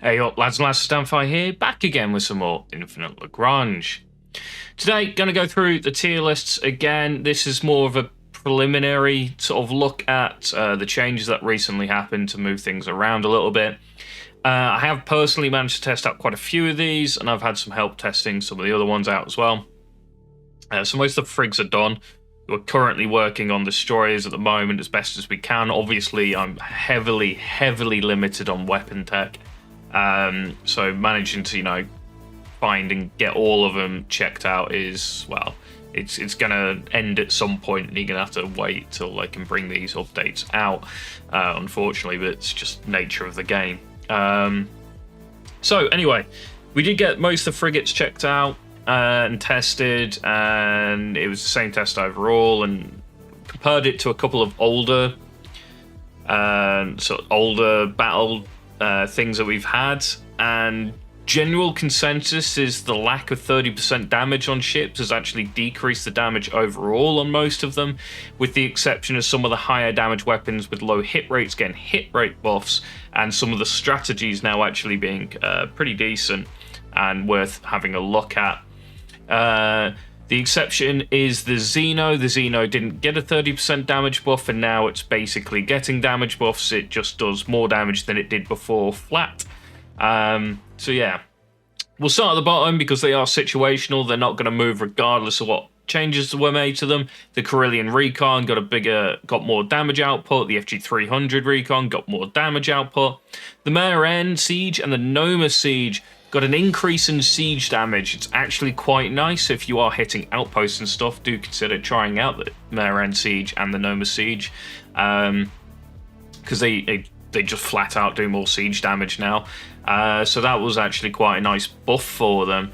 Hey up lads and lasses, Damphyre here, back again with some more Infinite Lagrange. Today, going to go through the tier lists again. This is more of a preliminary sort of look at the changes that recently happened to move things around a little bit. I have personally managed to test out quite a few of these, and I've had some help testing some of the other ones out as well. So most of the frigs are done. We're currently working on destroyers at the moment as best as we can. Obviously, I'm heavily limited on weapon tech. So managing to, find and get all of them checked out is, well, it's going to end at some point, and you're going to have to wait till they can bring these updates out, unfortunately, but it's just nature of the game. So anyway, we did get most of the frigates checked out and tested, and it was the same test overall, and compared it to a couple of older battle things that we've had, and general consensus is the lack of 30% damage on ships has actually decreased the damage overall on most of them, with the exception of some of the higher damage weapons with low hit rates getting hit rate buffs, and some of the strategies now actually being pretty decent and worth having a look at. The exception is the Xeno. The Xeno didn't get a 30% damage buff, and now it's basically getting damage buffs. It just does more damage than it did before, flat. So yeah, we'll start at the bottom because they are situational. They're not going to move regardless of what changes were made to them. The Corellian Recon got more damage output. The FG300 Recon got more damage output. The Mare N Siege and the Noma Siege got an increase in siege damage. It's actually quite nice. If you are hitting outposts and stuff, do consider trying out the Mare N Siege and the Noma Siege, because they just flat out do more siege damage now. So that was actually quite a nice buff for them.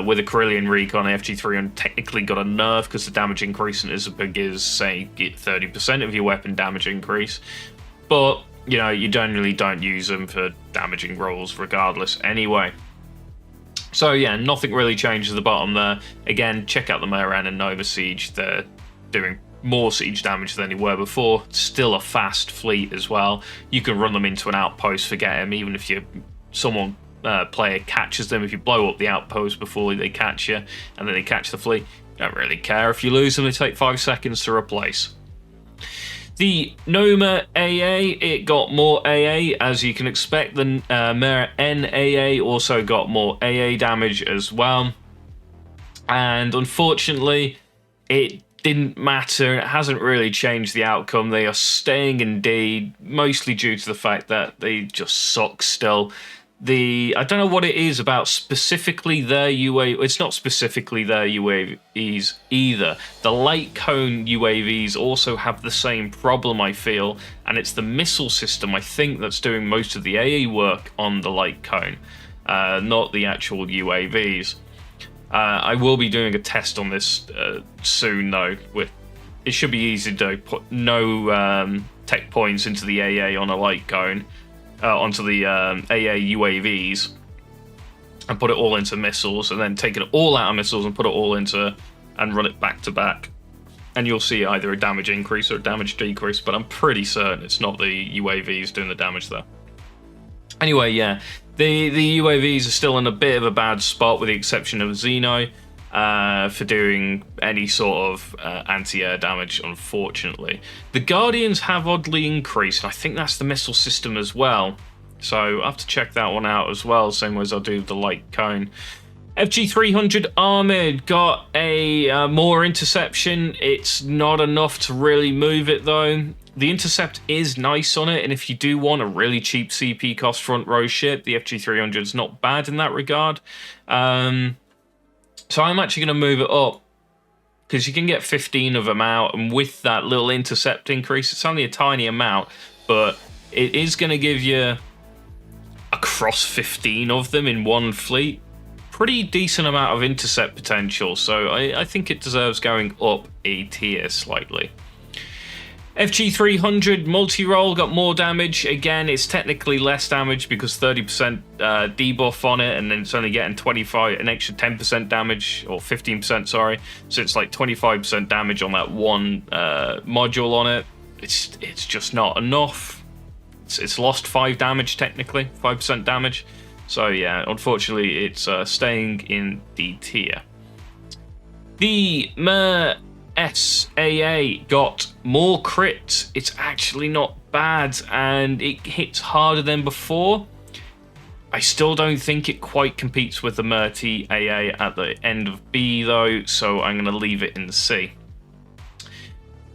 With the Corellian Recon, the FG300 technically got a nerf because the damage increase isn't as big as, say, get 30% of your weapon damage increase. But you generally don't use them for damaging rolls regardless anyway. So yeah, nothing really changes at the bottom there. Again, check out the Mare N and Nova Siege. They're doing more siege damage than they were before. Still a fast fleet as well. You can run them into an outpost, forget them, even if player catches them. If you blow up the outpost before they catch you, and then they catch the fleet, don't really care. If you lose them, they take 5 seconds to replace. The Noma AA, it got more AA, as you can expect. The Mare N AA also got more AA damage as well. And unfortunately, it didn't matter. It hasn't really changed the outcome. They are staying in D, mostly due to the fact that they just suck still. I don't know what it is about specifically their UAV. It's not specifically their UAVs either. The light cone UAVs also have the same problem, I feel, and it's the missile system, I think, that's doing most of the AA work on the light cone, not the actual UAVs. I will be doing a test on this soon, though. It should be easy to put no tech points into the AA on a light cone. Onto the AA UAVs and put it all into missiles, and then take it all out of missiles and put it all into and run it back to back, and you'll see either a damage increase or a damage decrease, but I'm pretty certain it's not the UAVs doing the damage there. Anyway, yeah, the UAVs are still in a bit of a bad spot, with the exception of Xeno, for doing any sort of anti-air damage, unfortunately. The Guardians have oddly increased, and I think that's the missile system as well. So I'll have to check that one out as well, same way as I'll do the light cone. FG300 Armored got a more interception. It's not enough to really move it, though. The intercept is nice on it, and if you do want a really cheap CP cost front row ship, the FG300 is not bad in that regard. So I'm actually going to move it up, because you can get 15 of them out, and with that little intercept increase, it's only a tiny amount, but it is going to give you across 15 of them in one fleet. Pretty decent amount of intercept potential, so I think it deserves going up a tier slightly. FG300 multi-roll got more damage. Again, it's technically less damage because 30% debuff on it, and then it's only getting an extra 10% damage, or 15%, sorry. So it's like 25% damage on that one module on it. It's just not enough. it's lost 5 damage technically, 5% damage. So yeah, unfortunately, it's staying in D tier. The Mer SAA got more crits. It's actually not bad, and it hits harder than before. I still don't think it quite competes with the Mer TAA at the end of B though, so I'm going to leave it in C.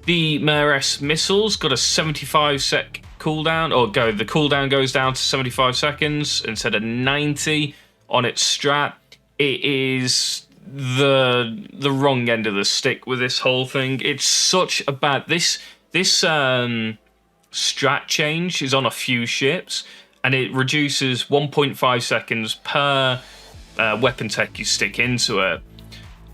The Mer S missiles got a 75-sec cooldown, or the cooldown goes down to 75 seconds instead of 90 on its strat. It is the wrong end of the stick with this whole thing. It's such a bad... This strat change is on a few ships, and it reduces 1.5 seconds per weapon tech you stick into it.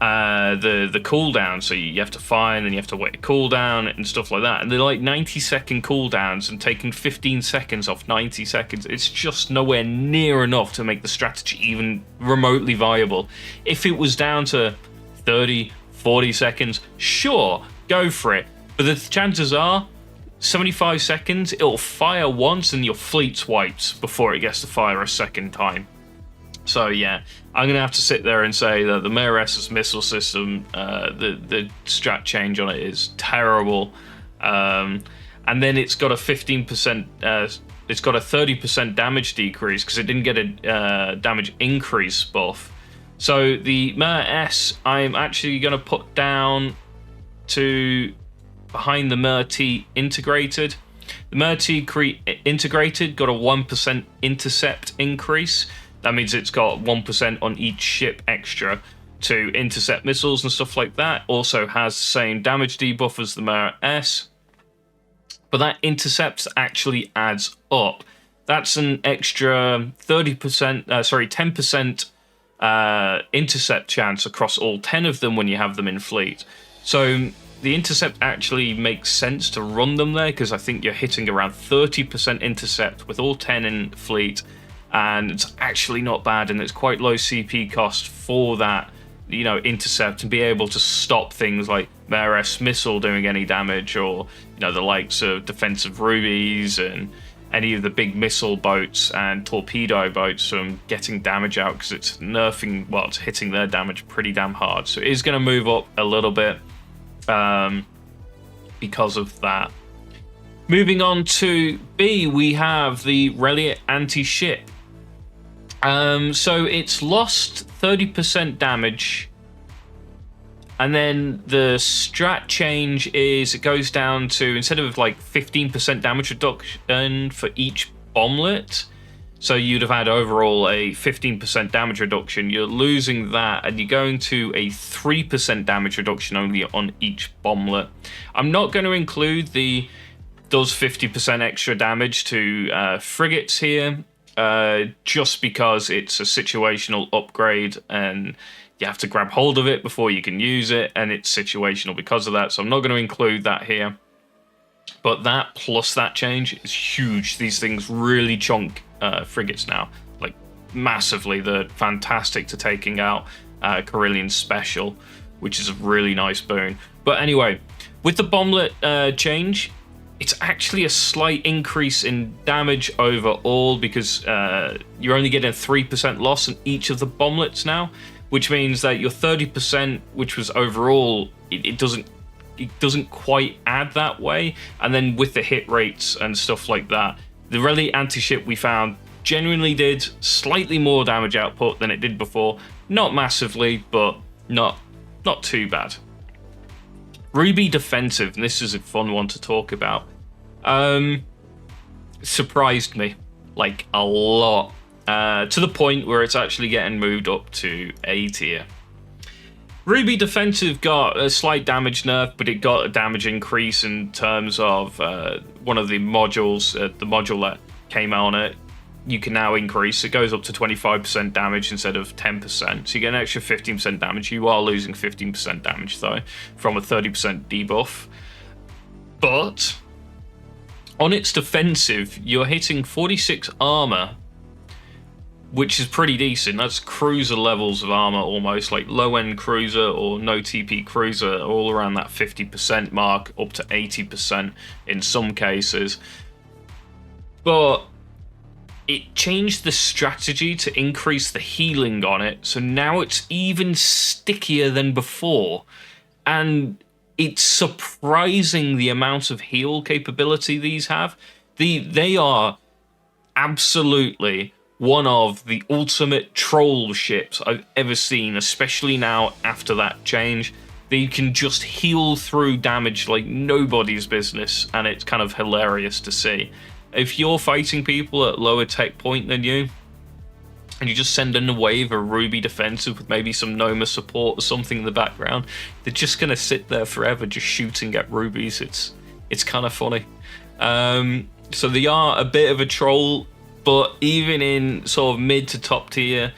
The cooldown, so you have to fire and then you have to wait a cooldown and stuff like that. And they're like 90-second cooldowns, and taking 15 seconds off 90 seconds, it's just nowhere near enough to make the strategy even remotely viable. If it was down to 30, 40 seconds, sure, go for it. But the chances are, 75 seconds, it'll fire once and your fleet's wiped before it gets to fire a second time. So yeah, I'm going to have to sit there and say that the Mer S's missile system, the strat change on it is terrible. And then it's got a 15%, it's got a 30% damage decrease because it didn't get a damage increase buff. So the Mer S, I'm actually going to put down to behind the Mer T integrated. The Mer T integrated got a 1% intercept increase. That means it's got 1% on each ship extra to intercept missiles and stuff like that. Also has the same damage debuff as the Mer S. But that intercept actually adds up. That's an extra 10% intercept chance across all 10 of them when you have them in fleet. So the intercept actually makes sense to run them there, because I think you're hitting around 30% intercept with all 10 in fleet. And it's actually not bad, and it's quite low CP cost for that, intercept, and be able to stop things like Mer S missile doing any damage, or the likes of defensive rubies and any of the big missile boats and torpedo boats from getting damage out, because it's nerfing, well, it's hitting their damage pretty damn hard. So it is going to move up a little bit because of that. Moving on to B, we have the Reliant anti-ship. So it's lost 30% damage, and then the strat change is it goes down to, instead of like 15% damage reduction for each bomblet, so you'd have had overall a 15% damage reduction, you're losing that, and you're going to a 3% damage reduction only on each bomblet. I'm not going to include the does 50% extra damage to frigates here, just because it's a situational upgrade and you have to grab hold of it before you can use it, and it's situational because of that, so I'm not going to include that here. But that plus that change is huge. These things really chunk frigates now, like massively. They're fantastic to taking out Carillion Special, which is a really nice boon. But anyway, with the bomblet change, it's actually a slight increase in damage overall, because you're only getting a 3% loss in each of the bomblets now, which means that your 30%, which was overall, it doesn't quite add that way. And then with the hit rates and stuff like that, the Reliant anti-ship we found genuinely did slightly more damage output than it did before. Not massively, but not too bad. Ruby defensive, and this is a fun one to talk about. Surprised me, like, a lot. To the point where it's actually getting moved up to A tier. Ruby defensive got a slight damage nerf, but it got a damage increase in terms of one of the modules, the module that came out on it. You can now increase. It goes up to 25% damage instead of 10%. So you get an extra 15% damage. You are losing 15% damage, though, from a 30% debuff. But on its defensive, you're hitting 46 armor, which is pretty decent. That's cruiser levels of armor, almost like low-end cruiser or no TP cruiser, all around that 50% mark, up to 80% in some cases. but it changed the strategy to increase the healing on it, so now it's even stickier than before. And it's surprising the amount of heal capability these have. They are absolutely one of the ultimate troll ships I've ever seen, especially now after that change. They can just heal through damage like nobody's business, and it's kind of hilarious to see. If you're fighting people at lower tech point than you, and you just send in a wave of Ruby defensive with maybe some Noma support or something in the background, they're just going to sit there forever just shooting at rubies. It's kind of funny. So they are a bit of a troll, but even in sort of mid to top tier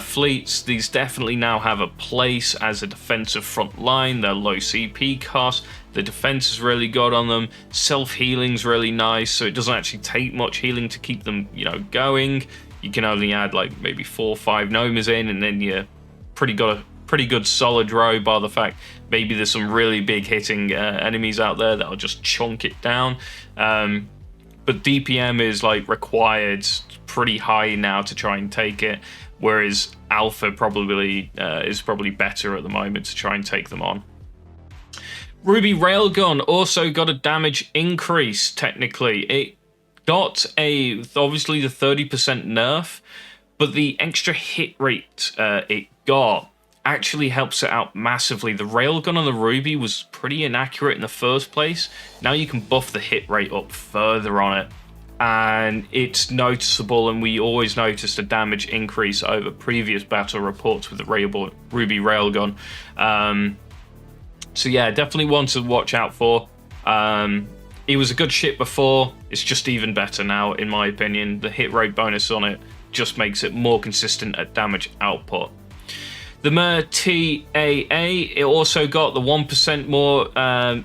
fleets, these definitely now have a place as a defensive front line. They're low CP cost. The defense is really good on them. Self-healing's really nice, so it doesn't actually take much healing to keep them, going. You can only add like maybe 4 or 5 Nomas in, and then you're pretty good solid row, bar the fact maybe there's some really big hitting enemies out there that'll just chunk it down. But DPM is like required pretty high now to try and take it, whereas Alpha probably is probably better at the moment to try and take them on. Ruby Railgun also got a damage increase, technically. It got obviously the 30% nerf, but the extra hit rate it got actually helps it out massively. The Railgun on the Ruby was pretty inaccurate in the first place. Now you can buff the hit rate up further on it, and it's noticeable, and we always noticed a damage increase over previous battle reports with the Ruby Railgun. So yeah, definitely one to watch out for. It was a good ship before, it's just even better now, in my opinion. The hit rate bonus on it just makes it more consistent at damage output. The Mer TAA, it also got the 1% more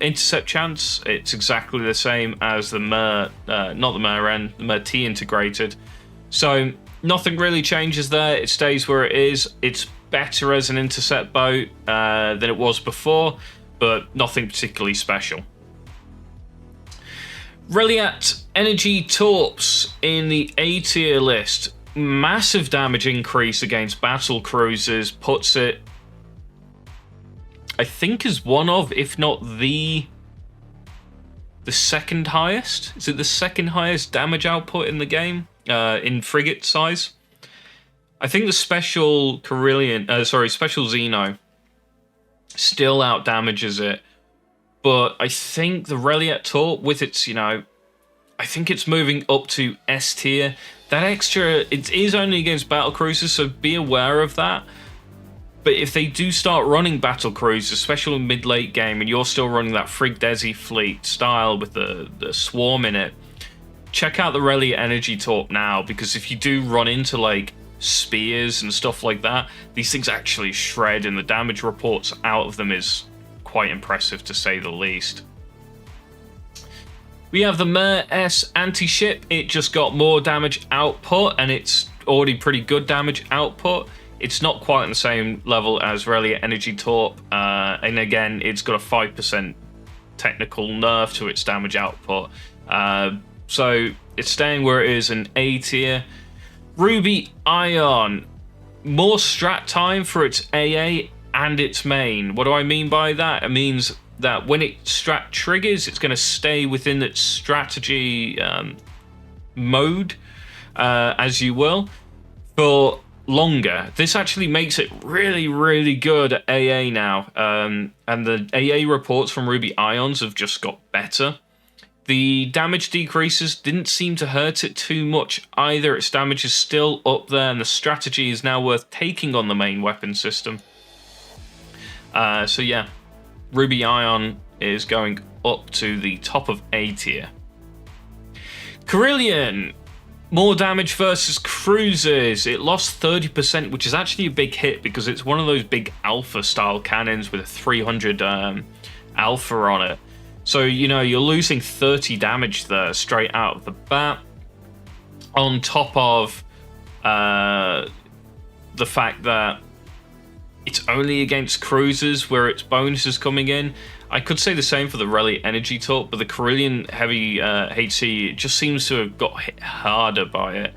intercept chance. It's exactly the same as the Mer, not the Mer N, the Mer T integrated. So nothing really changes there, it stays where it is. It's better as an intercept boat than it was before, but nothing particularly special. Reliat Energy Torps in the A tier list. Massive damage increase against battle cruisers, puts it, I think, as one of, if not the second highest. Is it the second highest damage output in the game in frigate size? I think the special special Xeno still out damages it, but I think the Reliat Torp with its, I think it's moving up to S tier. That extra, it is only against battle cruisers, so be aware of that. But if they do start running battle cruisers, especially in mid-late game, and you're still running that Frig Desi fleet style with the swarm in it, check out the Reliat Energy Torp now, because if you do run into like spears and stuff like that, these things actually shred, and the damage reports out of them is quite impressive, to say the least. We have the Mer S anti-ship. It just got more damage output, and it's already pretty good damage output. It's not quite on the same level as Reliat Energy Torp, and again, it's got a 5% technical nerf to its damage output. So it's staying where it is in A tier. Ruby Ion, more strat time for its AA and its main. What do I mean by that? It means that when it strat triggers, it's going to stay within its strategy mode, as you will, for longer. This actually makes it really, really good at AA now, and the AA reports from Ruby Ions have just got better. The damage decreases didn't seem to hurt it too much either. Its damage is still up there, and the strategy is now worth taking on the main weapon system. So yeah, Ruby Ion is going up to the top of A tier. Carillion, more damage versus cruisers. It lost 30%, which is actually a big hit because it's one of those big alpha style cannons with a 300 alpha on it. So, you're losing 30 damage there straight out of the bat. On top of the fact that it's only against cruisers where its bonus is coming in. I could say the same for the Relic Energy Talk, but the Carillion Heavy HC just seems to have got hit harder by it.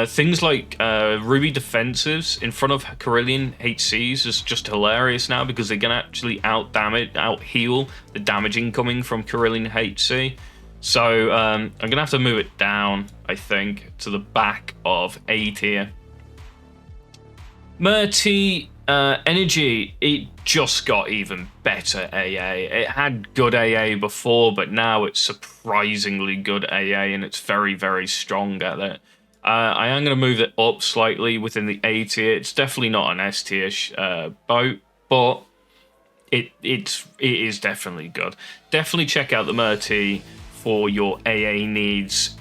Things like Ruby Defensives in front of Carillion HCs is just hilarious now because they can actually out heal the damage incoming from Carillion HC. So I'm going to have to move it down, I think, to the back of A tier. Murti Energy, it just got even better AA. It had good AA before, but now it's surprisingly good AA, and it's very, very strong at it. I am going to move it up slightly within the A tier. It's definitely not an S tier boat, but it is definitely good. Definitely check out the Murti for your AA needs.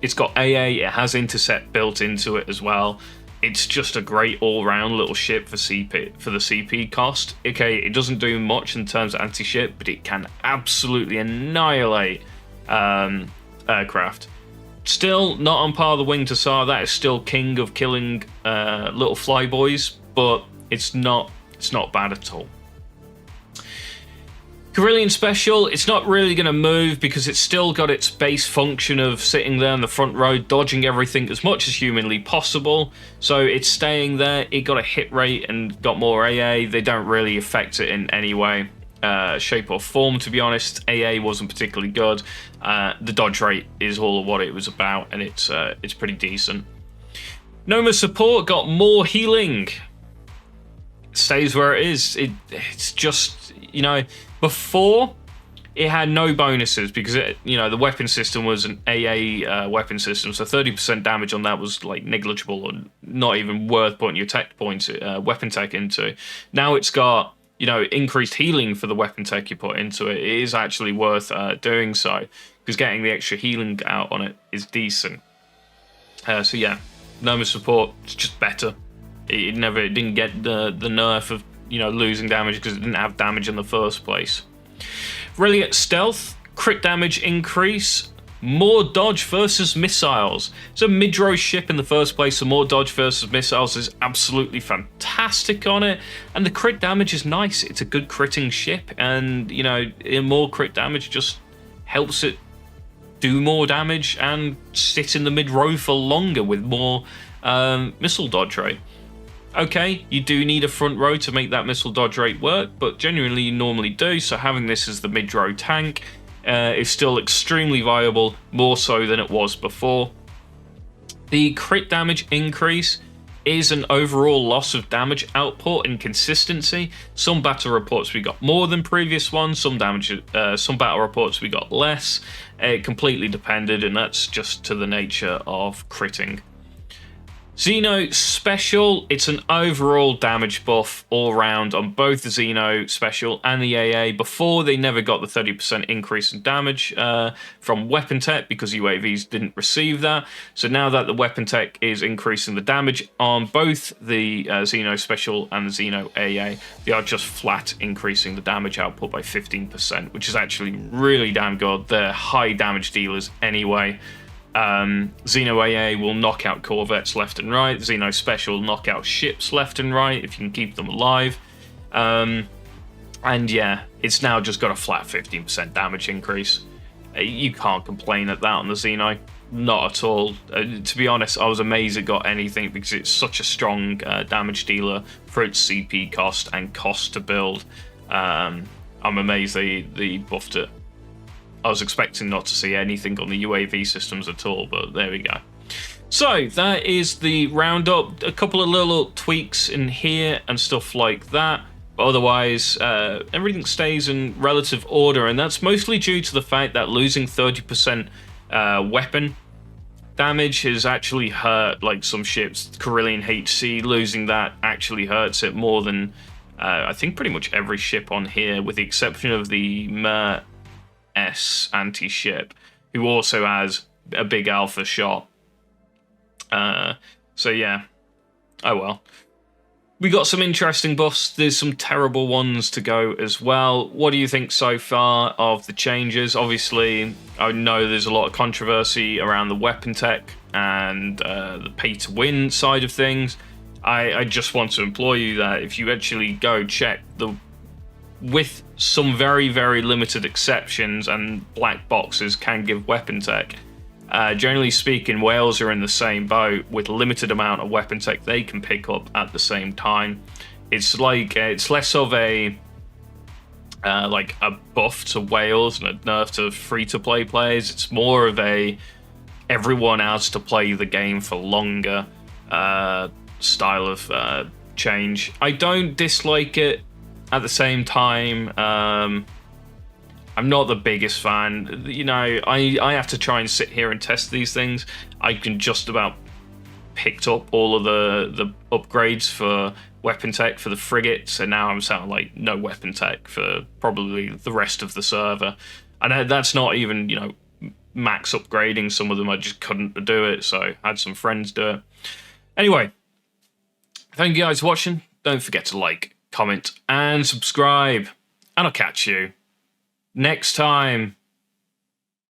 It's got AA, it has intercept built into it as well. It's just a great all-round little ship for the CP cost. Okay, it doesn't do much in terms of anti-ship, but it can absolutely annihilate aircraft. Still not on par with the Winged Hussar. That is still king of killing little flyboys, but it's not bad at all. Carillion Special, it's not really going to move because it's still got its base function of sitting there in the front row, dodging everything as much as humanly possible. So it's staying there. It got a hit rate and got more AA. They don't really affect it in any way, shape or form, to be honest. AA wasn't particularly good. The dodge rate is all of what it was about, and it's pretty decent. Noma Support got more healing. It stays where it is. It's just, you know, before it had no bonuses because the weapon system was an AA weapon system, so 30% damage on that was like negligible or not even worth putting your tech points, weapon tech into. Now it's got increased healing for the weapon tech you put into it. It is actually worth doing so because getting the extra healing out on it is decent. So yeah, Noma Support is just better. It didn't get the nerf of losing damage because it didn't have damage in the first place. Relic Stealth, crit damage increase, more dodge versus missiles. It's a mid-row ship in the first place, so more dodge versus missiles is absolutely fantastic on it, and the crit damage is nice. It's a good critting ship, and more crit damage just helps it do more damage and sit in the mid-row for longer with more missile dodge rate. Okay, you do need a front row to make that missile dodge rate work, but genuinely you normally do, so having this as the mid-row tank is still extremely viable, more so than it was before. The crit damage increase is an overall loss of damage output and consistency. Some battle reports we got more than previous ones, some battle reports we got less. It completely depended, and that's just to the nature of critting. Xeno Special, it's an overall damage buff all round on both the Xeno Special and the AA. Before, they never got the 30% increase in damage from weapon tech because UAVs didn't receive that. So now that the weapon tech is increasing the damage on both the Xeno Special and the Xeno AA, they are just flat increasing the damage output by 15%, which is actually really damn good. They're high damage dealers anyway. Xeno AA will knock out corvettes left and right. Xeno Special will knock out ships left and right if you can keep them alive. And yeah, it's now just got a flat 15% damage increase. You can't complain at that on the Xeno. Not at all. To be honest, I was amazed it got anything because it's such a strong damage dealer for its CP cost and cost to build. I'm amazed they buffed it. I was expecting not to see anything on the UAV systems at all, but there we go. So that is the roundup. A couple of little tweaks in here and stuff like that. But otherwise, everything stays in relative order, and that's mostly due to the fact that losing 30% weapon damage has actually hurt like some ships. Carillion HC, losing that actually hurts it more than I think pretty much every ship on here, with the exception of the Mer S anti-ship, who also has a big alpha shot. So yeah, oh well. We got some interesting buffs. There's some terrible ones to go as well. What do you think so far of the changes? Obviously, I know there's a lot of controversy around the weapon tech and the pay-to-win side of things. I just want to implore you that if you actually go check the with some very, very limited exceptions, and black boxes can give weapon tech. Generally speaking, whales are in the same boat with limited amount of weapon tech they can pick up at the same time. It's like it's less of a like a buff to whales and a nerf to free-to-play players. It's more of a everyone has to play the game for longer style of change. I don't dislike it. At the same time, I'm not the biggest fan. You know, I have to try and sit here and test these things. I can just about picked up all of the upgrades for weapon tech for the frigate, so now I'm sounding like no weapon tech for probably the rest of the server. And that's not even, you know, max upgrading. Some of them I just couldn't do it, so I had some friends do it. Anyway, thank you guys for watching. Don't forget to like, comment, and subscribe. And I'll catch you next time.